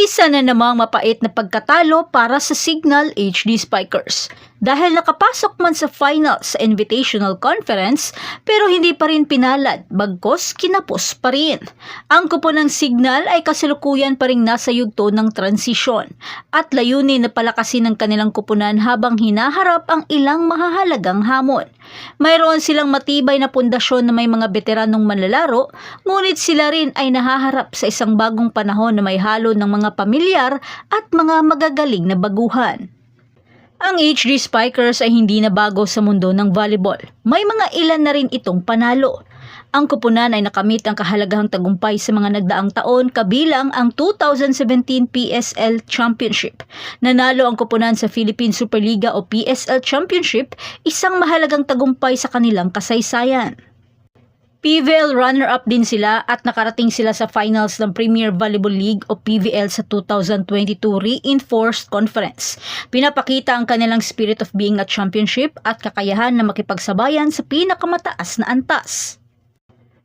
Isa na namang mapait na pagkatalo para sa Signal HD Spikers. Dahil nakapasok man sa finals sa Invitational Conference pero hindi pa rin pinalad, bagkos kinapos pa rin. Ang kupo ng Signal ay kasalukuyan pa rin nasa yugto ng transisyon at layunin na palakasin ang kanilang kupunan habang hinaharap ang ilang mahahalagang hamon. Mayroon silang matibay na pundasyon na may mga veteranong manlalaro, ngunit sila rin ay nahaharap sa isang bagong panahon na may halo ng mga pamilyar at mga magagaling na baguhan. Ang HD Spikers ay hindi na bago sa mundo ng volleyball. May mga ilan na rin itong panalo. Ang kupunan ay nakamit ang kahalagahang tagumpay sa mga nagdaang taon kabilang ang 2017 PSL Championship. Nanalo ang kupunan sa Philippine Superliga o PSL Championship, isang mahalagang tagumpay sa kanilang kasaysayan. PVL runner-up din sila at nakarating sila sa finals ng Premier Volleyball League o PVL sa 2022 Reinforced Conference. Pinapakita ang kanilang spirit of being a championship at kakayahan na makipagsabayan sa pinakamataas na antas.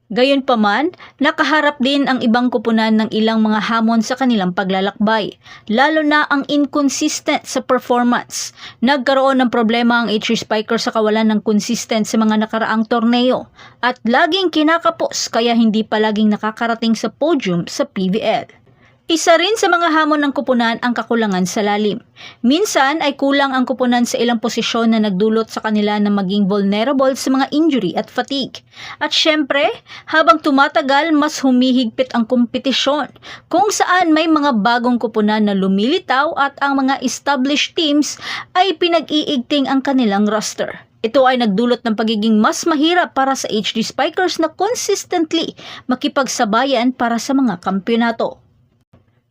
Gayunpaman, nakaharap din ang ibang kupunan ng ilang mga hamon sa kanilang paglalakbay, lalo na ang inconsistent sa performance. Nagkaroon ng problema ang HD Spikers sa kawalan ng consistent sa mga nakaraang torneo at laging kinakapos kaya hindi palaging nakakarating sa podium sa PVL. Isa rin sa mga hamon ng kupunan ang kakulangan sa lalim. Minsan ay kulang ang kupunan sa ilang posisyon na nagdulot sa kanila na maging vulnerable sa mga injury at fatigue. At syempre, habang tumatagal mas humihigpit ang kompetisyon kung saan may mga bagong kupunan na lumilitaw at ang mga established teams ay pinag-iigting ang kanilang roster. Ito ay nagdulot ng pagiging mas mahirap para sa HD Spikers na consistently makipagsabayan para sa mga kampyonato.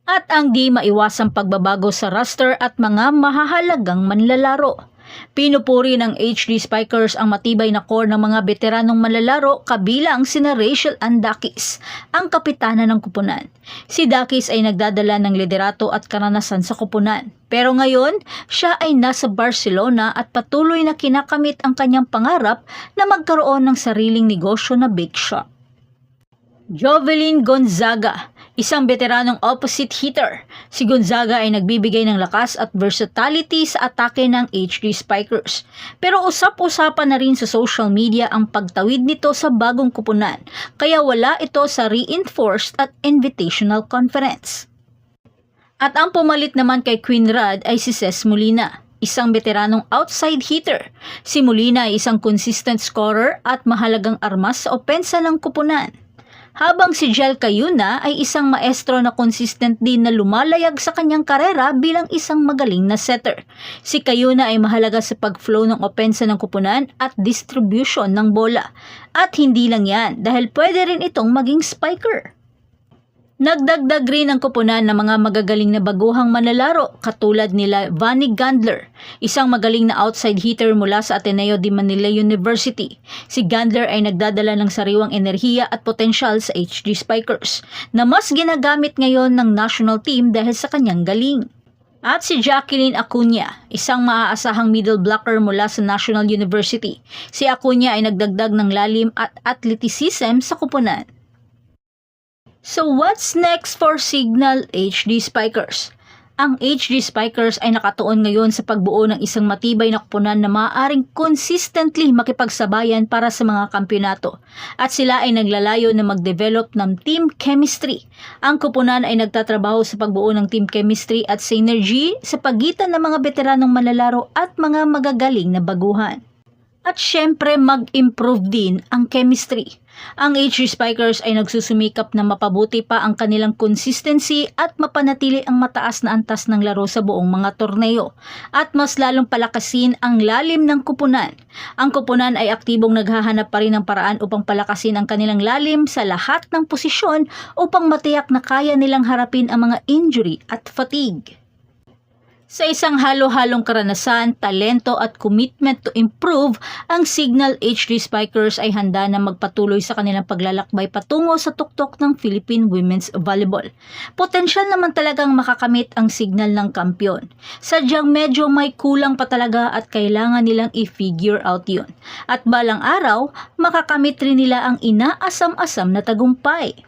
At ang di maiwasang pagbabago sa roster at mga mahahalagang manlalaro. Pinupuri ng HD Spikers ang matibay na core ng mga veteranong manlalaro kabilang sina Rachel Andakis, ang kapitana ng kupunan. Si Dakis ay nagdadala ng liderato at karanasan sa kupunan. Pero ngayon, siya ay nasa Barcelona at patuloy na kinakamit ang kanyang pangarap na magkaroon ng sariling negosyo na bake shop. Jovelyn Gonzaga, isang veteranong opposite hitter. Si Gonzaga ay nagbibigay ng lakas at versatility sa atake ng HD Spikers. Pero usap-usapan na rin sa social media ang pagtawid nito sa bagong kupunan, kaya wala ito sa Reinforced at Invitational Conference. At ang pumalit naman kay Queen Rad ay si Ces Molina, isang veteranong outside hitter. Si Molina ay isang consistent scorer at mahalagang armas sa opensa ng kupunan. Habang si Jel Cayuna ay isang maestro na consistent din na lumalayag sa kanyang karera bilang isang magaling na setter. Si Cayuna ay mahalaga sa pag-flow ng opensa ng kupunan at distribution ng bola. At hindi lang yan dahil pwede rin itong maging spiker. Nagdagdag rin ang kupunan ng mga magagaling na baguhang manlalaro katulad nila Vanny Gandler, isang magaling na outside hitter mula sa Ateneo de Manila University. Si Gandler ay nagdadala ng sariwang enerhiya at potensyal sa HD Spikers na mas ginagamit ngayon ng national team dahil sa kanyang galing. At si Jacqueline Acuña, isang maaasahang middle blocker mula sa National University. Si Acuña ay nagdagdag ng lalim at athleticism sa kupunan. So what's next for Signal HD Spikers? Ang HD Spikers ay nakatuon ngayon sa pagbuo ng isang matibay na kupunan na maaaring consistently makipagsabayan para sa mga kampyonato. At sila ay naglalayo na mag-develop ng team chemistry. Ang kupunan ay nagtatrabaho sa pagbuo ng team chemistry at synergy sa pagitan ng mga veteranong manlalaro at mga magagaling na baguhan. At syempre mag-improve din ang chemistry. Ang HD Spikers ay nagsusumikap na mapabuti pa ang kanilang consistency at mapanatili ang mataas na antas ng laro sa buong mga torneo at mas lalong palakasin ang lalim ng kupunan. Ang kupunan ay aktibong naghahanap pa rin ng paraan upang palakasin ang kanilang lalim sa lahat ng posisyon upang matiyak na kaya nilang harapin ang mga injury at fatigue. Sa isang halo-halong karanasan, talento at commitment to improve, ang Signal HD Spikers ay handa na magpatuloy sa kanilang paglalakbay patungo sa tuktok ng Philippine Women's Volleyball. Potensyal naman talagang makakamit ang Signal ng kampyon. Sadyang medyo may kulang pa talaga at kailangan nilang i-figure out yun. At balang araw, makakamit rin nila ang inaasam-asam na tagumpay.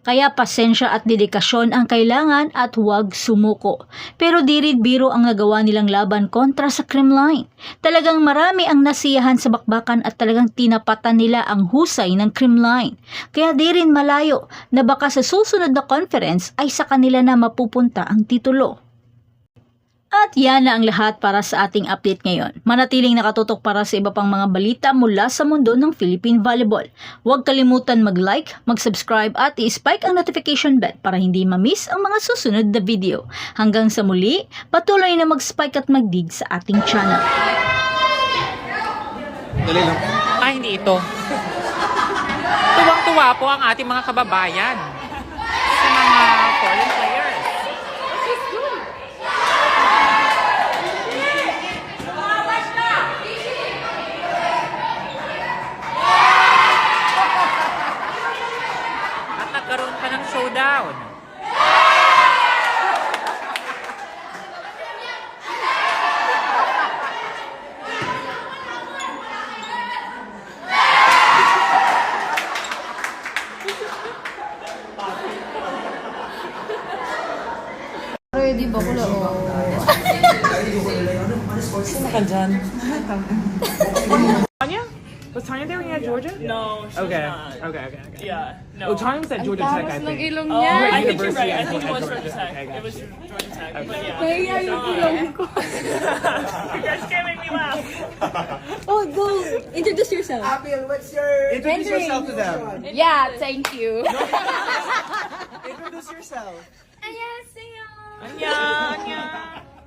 Kaya pasensya at dedikasyon ang kailangan at huwag sumuko. Pero di rin biro ang nagawa nilang laban kontra sa Kremlin. Talagang marami ang nasiyahan sa bakbakan at talagang tinapatan nila ang husay ng Kremlin. Kaya di rin malayo na baka sa susunod na conference ay sa kanila na mapupunta ang titulo. At yan na ang lahat para sa ating update ngayon. Manatiling nakatutok para sa iba pang mga balita mula sa mundo ng Philippine Volleyball. Huwag kalimutan mag-like, mag-subscribe at i-spike ang notification bell para hindi ma-miss ang mga susunod na video. Hanggang sa muli, patuloy na mag-spike at mag-dig sa ating channel. Dali lang. Hindi ito. Tuwang-tuwa po ang ating mga kababayan sa mga foreign players. At nagkaroon pa ng showdown. Ready ba ko lang? Sino ka dyan? Tanya? Was Tanya there when you had Georgia? No, she's Okay. not. Okay. Yeah, Oh, no. Tanya was at Georgia Tech, I Ng think. ilong Oh, niya. I think you're University right. I at think it was Georgia Georgia Tech. Tech. Okay, It was Georgia Tech. Okay. But yeah. Kaya yung ilong ko. You guys can't make me laugh. Oh, go! Introduce yourself. Introduce yourself to them. Yeah, thank you. Introduce yourself. 안녕하세요. Anya, Anya.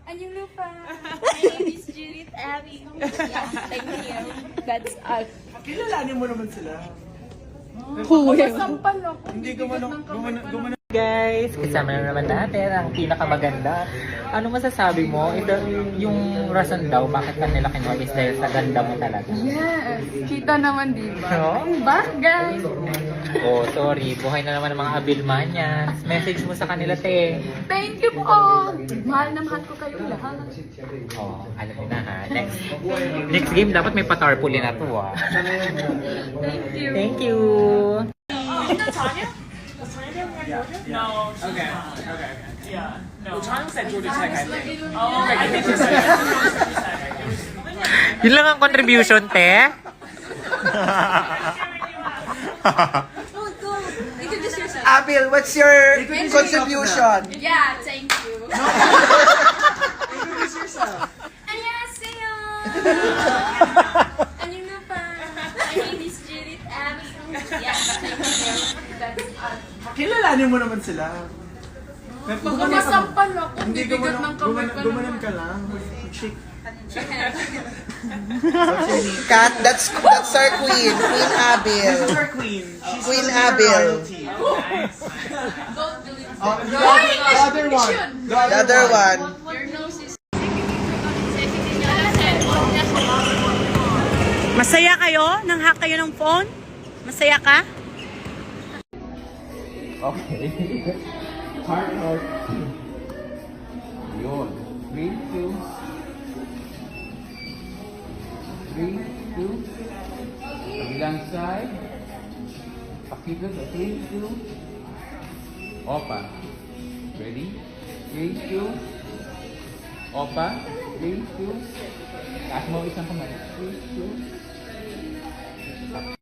안녕 lupa. My name is Judith Abby. Yeah, thank you. That's all. Kilalanin mo naman sila. Sampal ako. Hindi gumano. Guys, kasama na naman natin ang pinakamaganda. Ano masasabi mo? Ito yung rason daw bakit kanila kinuha is dahil sa ganda mo talaga. Yes, kita naman diba? No? Bagay. Oh, sorry. Buhay na naman ang mga Abilmanians. Message mo sa kanila, te. Thank you po. Mahal na mahal ko kayo lahat. Oh, alam mo na ha. Next game, dapat may patarpuli na to ah. Thank you. Thank you. No. Okay. Yeah. No. Tanya was at Georgia Tech, I think. Oh, I think you're right. I think it was Georgia Tech. It was. Yun lang ang contribution, te. Introduce yourself. Abil, what's your contribution? Yeah, thank you. Introduce yourself. 안녕하세요. 안녕 lupa. My name is Judith Abby. Yeah, thank you. That's all. Kilalanin mo naman sila. Baka masampal ako. Hindi Bibigat ng kamay ko gumanon naman. ka lang. Chick. Kat, that's our queen, Queen Abil. This is our queen. She's Queen our Abil. royalty. Don't delete. The other one. The other one. Your nose is... Masaya kayo? Nang-hack kayo ng phone? Masaya ka? Okay. Heart. Yun. 3, 2. 3, 2. Kabilang side. Pakito sa 3, 2. Opa. Ready? 3, 2. Opa. 3, 2. Taas mo isang kamay. 3, 2.